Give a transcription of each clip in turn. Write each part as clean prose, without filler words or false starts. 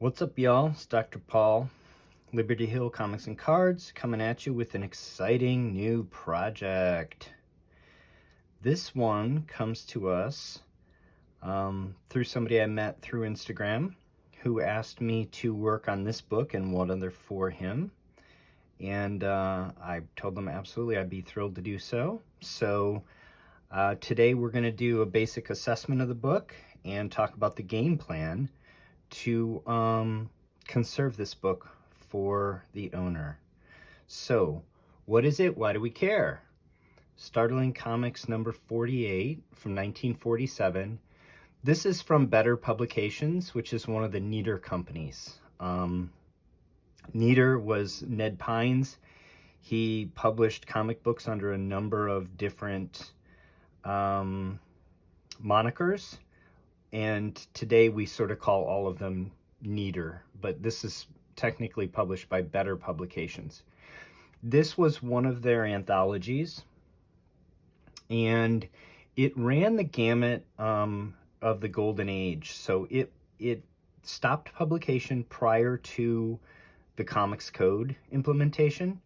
What's up, y'all? It's Dr. Paul, Liberty Hill Comics and Cards, coming at you with an exciting new project. This one comes to us through somebody I met through Instagram who asked me to work on this book and one other for him. And I told them absolutely I'd be thrilled to do so. So today we're going to do a basic assessment of the book and talk about the game plan to conserve this book for the owner. So, what is it? Why do we care? Startling Comics number 48 from 1947. This is from Better Publications, which is one of the Neater companies. Neater was Ned Pines. He published comic books under a number of different monikers. And today we sort of call all of them Neater, but this is technically published by Better Publications. This was one of their anthologies, and it ran the gamut of the Golden Age. So it stopped publication prior to the Comics Code implementation,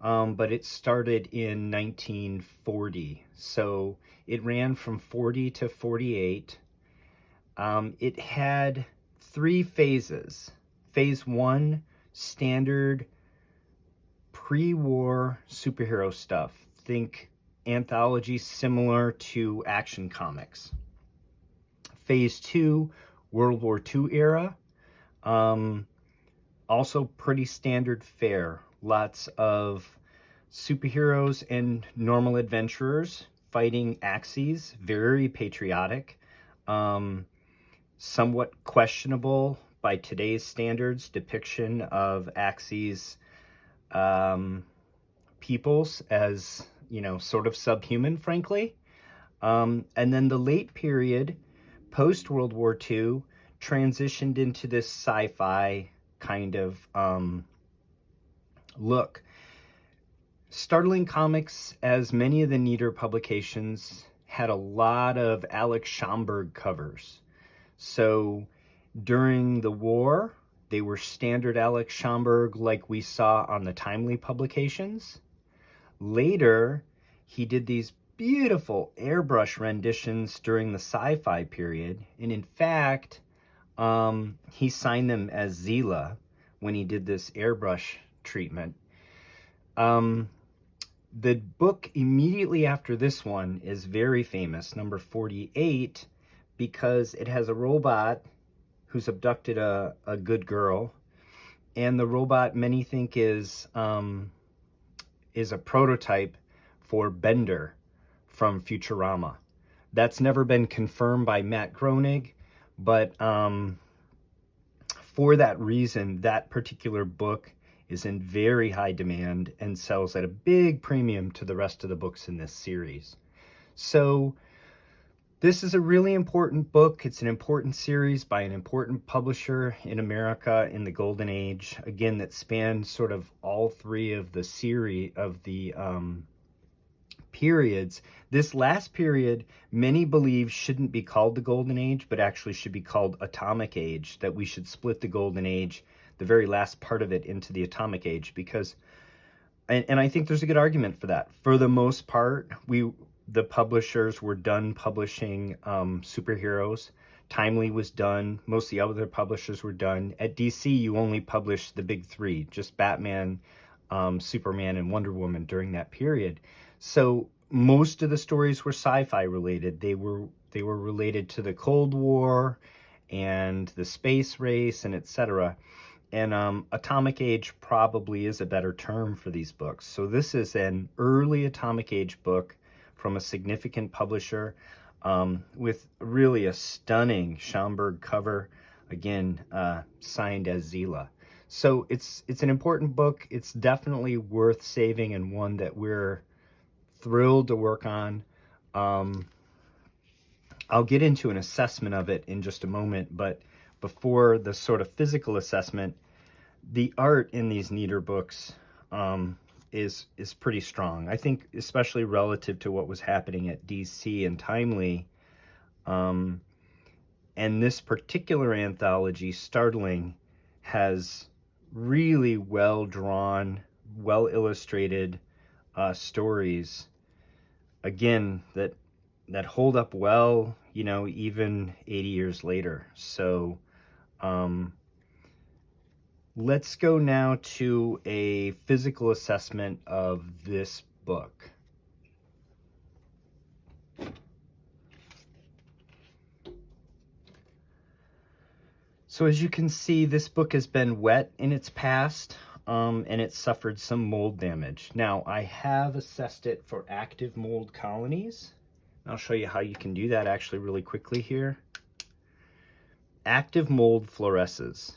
but it started in 1940. So it ran from 40 to 48. It had 3 phases. Phase 1, standard pre-war superhero stuff. Think anthologies similar to Action Comics. Phase 2, World War II era. Also pretty standard fare. Lots of superheroes and normal adventurers fighting Axis. Very patriotic. Somewhat questionable by today's standards depiction of Axis peoples as, sort of subhuman, frankly. And then the late period, post-World War II, transitioned into this sci-fi kind of look. Startling Comics, as many of the Neater publications, had a lot of Alex Schomburg covers. So during the war, they were standard Alex Schomburg like we saw on the Timely publications. Later, he did these beautiful airbrush renditions during the sci-fi period. And in fact, he signed them as Zila when he did this airbrush treatment. The book immediately after this one is very famous, number 48, because it has a robot who's abducted a good girl, and the robot many think is a prototype for Bender from Futurama. That's never been confirmed by Matt Groening, but for that reason, that particular book is in very high demand and sells at a big premium to the rest of the books in this series. So this is a really important book. It's an important series by an important publisher in America in the Golden Age, again, that spans sort of all 3 of the series of the periods. This last period, many believe shouldn't be called the Golden Age, but actually should be called Atomic Age, that we should split the Golden Age, the very last part of it, into the Atomic Age, because, and I think there's a good argument for that. For the most part, the publishers were done publishing superheroes. Timely was done. Most of the other publishers were done. At DC, you only published the big 3, just Batman, Superman, and Wonder Woman during that period. So most of the stories were sci-fi related. They were related to the Cold War and the space race and etc. And Atomic Age probably is a better term for these books. So this is an early Atomic Age book from a significant publisher, with really a stunning Schomburg cover, again, signed as Zila. So it's an important book. It's definitely worth saving, and one that we're thrilled to work on. I'll get into an assessment of it in just a moment, but before the sort of physical assessment, the art in these Neater books is pretty strong. I think especially relative to what was happening at DC and Timely, And this particular anthology, Startling, has really well-drawn, well-illustrated stories, again, that hold up well, you know, even 80 years later. So let's go now to a physical assessment of this book. So as you can see, this book has been wet in its past, and it suffered some mold damage. Now, I have assessed it for active mold colonies. I'll show you how you can do that actually really quickly here. Active mold fluoresces,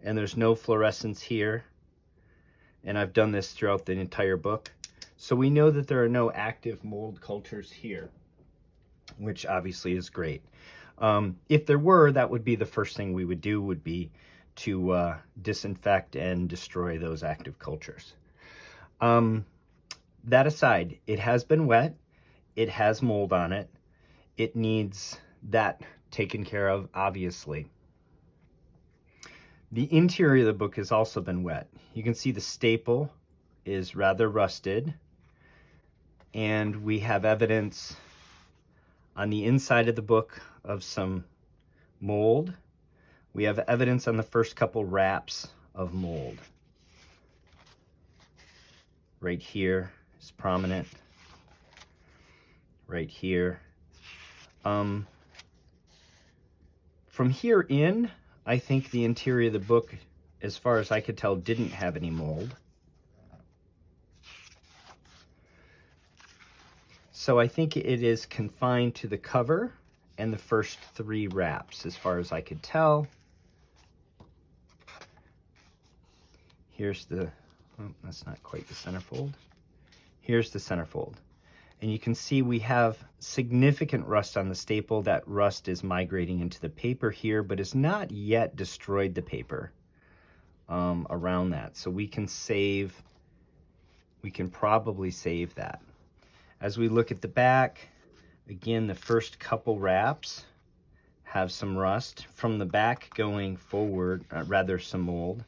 and there's no fluorescence here, and I've done this throughout the entire book. So we know that there are no active mold cultures here, which obviously is great. If there were, that would be the first thing we would do, would be to disinfect and destroy those active cultures. That aside, it has been wet. It has mold on it. It needs that taken care of, obviously. The interior of the book has also been wet. You can see the staple is rather rusted, and we have evidence on the inside of the book of some mold. We have evidence on the first couple wraps of mold. Right here is prominent. Right here. From here in, I think the interior of the book, as far as I could tell, didn't have any mold. So I think it is confined to the cover and the first 3 wraps, as far as I could tell. Here's the, oh, that's not quite the centerfold. Here's the centerfold. And you can see we have significant rust on the staple. That rust is migrating into the paper here, but has not yet destroyed the paper around that. So we can probably save that. As we look at the back, again, the first couple wraps have some rust. From the back going forward, rather some mold.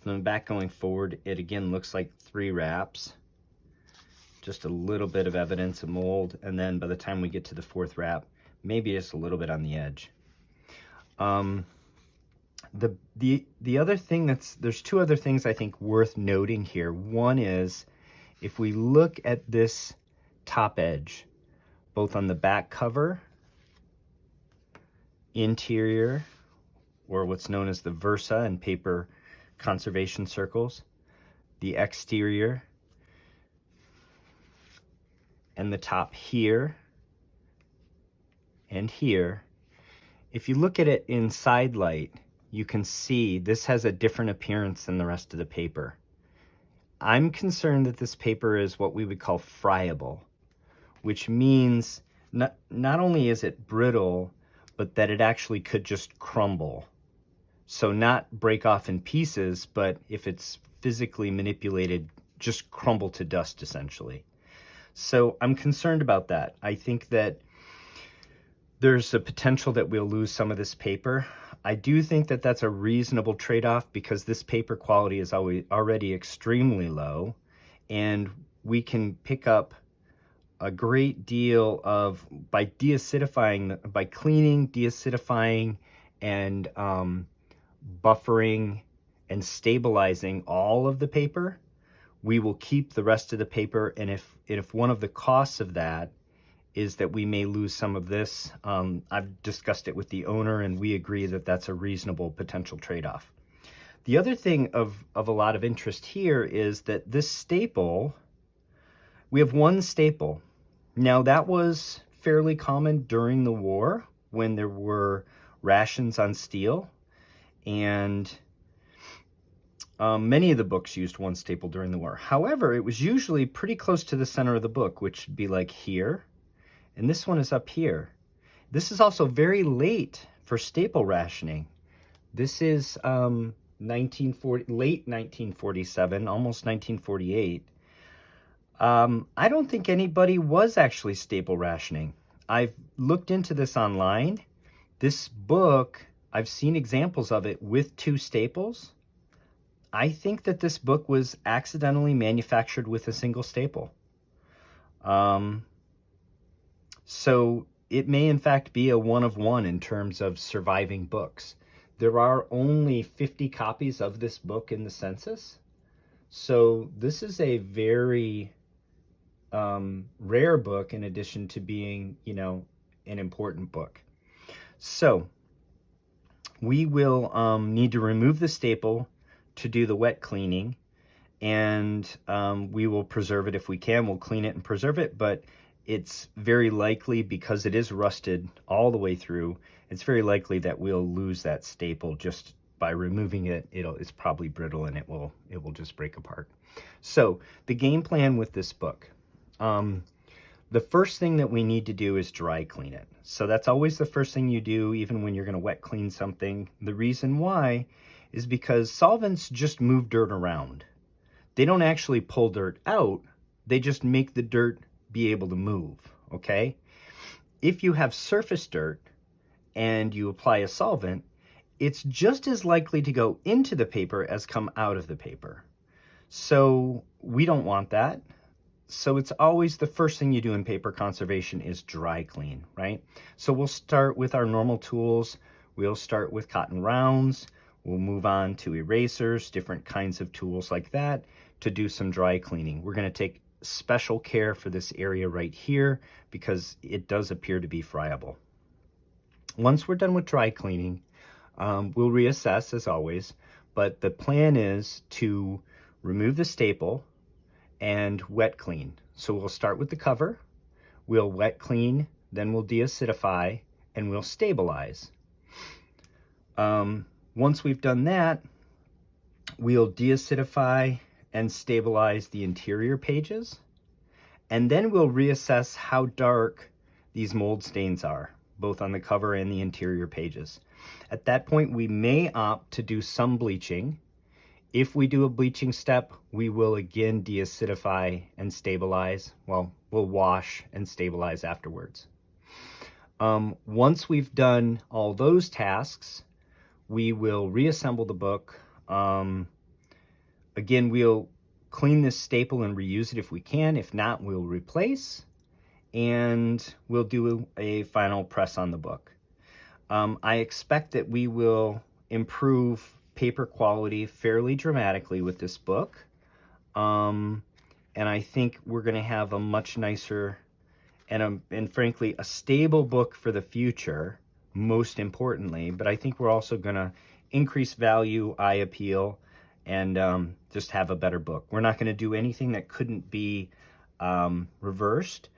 From the back going forward, it again looks like 3 wraps. Just a little bit of evidence of mold, and then by the time we get to the 4th wrap, maybe just a little bit on the edge. The other thing there's 2 other things I think worth noting here. One is, if we look at this top edge, both on the back cover, interior, or what's known as the versa in paper conservation circles, the exterior, and the top here and here. If you look at it in side light, you can see this has a different appearance than the rest of the paper. I'm concerned that this paper is what we would call friable, which means not only is it brittle, but that it actually could just crumble. So not break off in pieces, but if it's physically manipulated, just crumble to dust essentially. So I'm concerned about that. I think that there's a potential that we'll lose some of this paper. I do think that that's a reasonable trade-off, because this paper quality is already extremely low, and we can pick up a great deal of, by deacidifying, by cleaning, deacidifying, and buffering and stabilizing all of the paper, we will keep the rest of the paper. And if one of the costs of that is that we may lose some of this, I've discussed it with the owner, and we agree that that's a reasonable potential trade-off. The other thing of a lot of interest here is that this staple, we have 1 staple. Now, that was fairly common during the war when there were rations on steel, and many of the books used 1 staple during the war. However, it was usually pretty close to the center of the book, which would be like here, and this one is up here. This is also very late for staple rationing. This is late 1947, almost 1948. I don't think anybody was actually staple rationing. I've looked into this online. This book, I've seen examples of it with 2 staples. I think that this book was accidentally manufactured with a single staple. So it may in fact be a one of one in terms of surviving books. There are only 50 copies of this book in the census. So this is a very rare book, in addition to being, an important book. So we will need to remove the staple to do the wet cleaning, and we will preserve it if we can. We'll clean it and preserve it, but it's very likely, because it is rusted all the way through, it's very likely that we'll lose that staple just by removing it. It's probably brittle and it will just break apart. So the game plan with this book, the first thing that we need to do is dry clean it. So that's always the first thing you do, even when you're going to wet clean something. The reason why is because solvents just move dirt around. They don't actually pull dirt out. They just make the dirt be able to move, okay? If you have surface dirt and you apply a solvent, it's just as likely to go into the paper as come out of the paper. So we don't want that. So it's always the first thing you do in paper conservation is dry clean, right? So we'll start with our normal tools. We'll start with cotton rounds. We'll move on to erasers, different kinds of tools like that to do some dry cleaning. We're going to take special care for this area right here because it does appear to be friable. Once we're done with dry cleaning, we'll reassess as always, but the plan is to remove the staple and wet clean. So we'll start with the cover, we'll wet clean, then we'll deacidify, and we'll stabilize. Once we've done that, we'll deacidify and stabilize the interior pages, and then we'll reassess how dark these mold stains are, both on the cover and the interior pages. At that point, we may opt to do some bleaching. If we do a bleaching step, we will again deacidify and stabilize. Well, we'll wash and stabilize afterwards. Once we've done all those tasks, we will reassemble the book. Again, we'll clean this staple and reuse it if we can. If not, we'll replace, and we'll do a final press on the book. I expect that we will improve paper quality fairly dramatically with this book. And I think we're going to have a much nicer and frankly, a stable book for the future, most importantly. But I think we're also going to increase value, eye appeal, and just have a better book. We're not going to do anything that couldn't be reversed.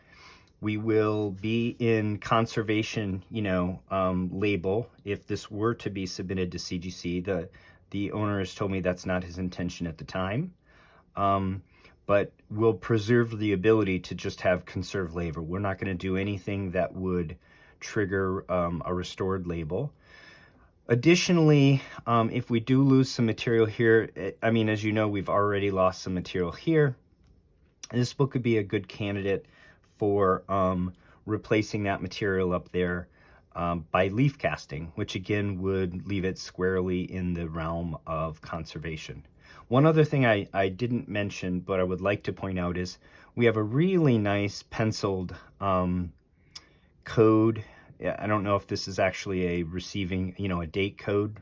We will be in conservation, label if this were to be submitted to CGC. The owner has told me that's not his intention at the time, but we'll preserve the ability to just have conserved label. We're not going to do anything that would trigger a restored label. Additionally, if we do lose some material here, as you know, we've already lost some material here. This book could be a good candidate for replacing that material up there by leaf casting, which again would leave it squarely in the realm of conservation. One other thing I didn't mention, but I would like to point out, is we have a really nice penciled code. I don't know if this is actually a receiving, a date code.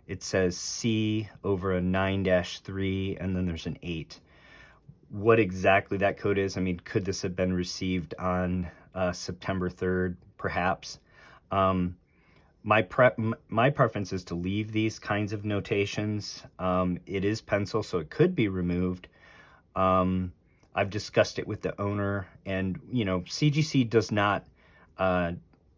It says C over a 9-3, and then there's an 8. What exactly that code is, could this have been received on September 3rd, perhaps? My preference is to leave these kinds of notations. It is pencil, so it could be removed. I've discussed it with the owner, and, CGC does not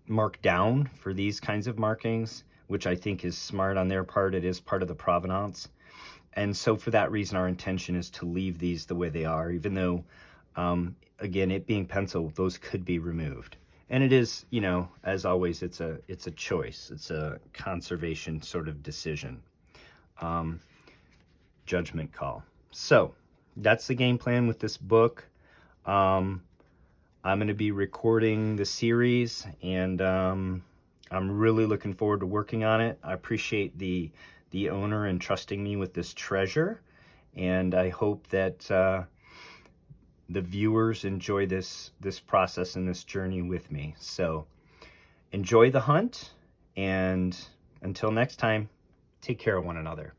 mark down for these kinds of markings, which I think is smart on their part. It is part of the provenance. And so for that reason, our intention is to leave these the way they are, even though, again, it being pencil, those could be removed. And it is, as always, it's a choice. It's a conservation sort of decision, judgment call. So that's the game plan with this book. I'm going to be recording the series, and I'm really looking forward to working on it. I appreciate the owner entrusting me with this treasure, and I hope that the viewers enjoy this process and this journey with me. So enjoy the hunt, and until next time, take care of one another.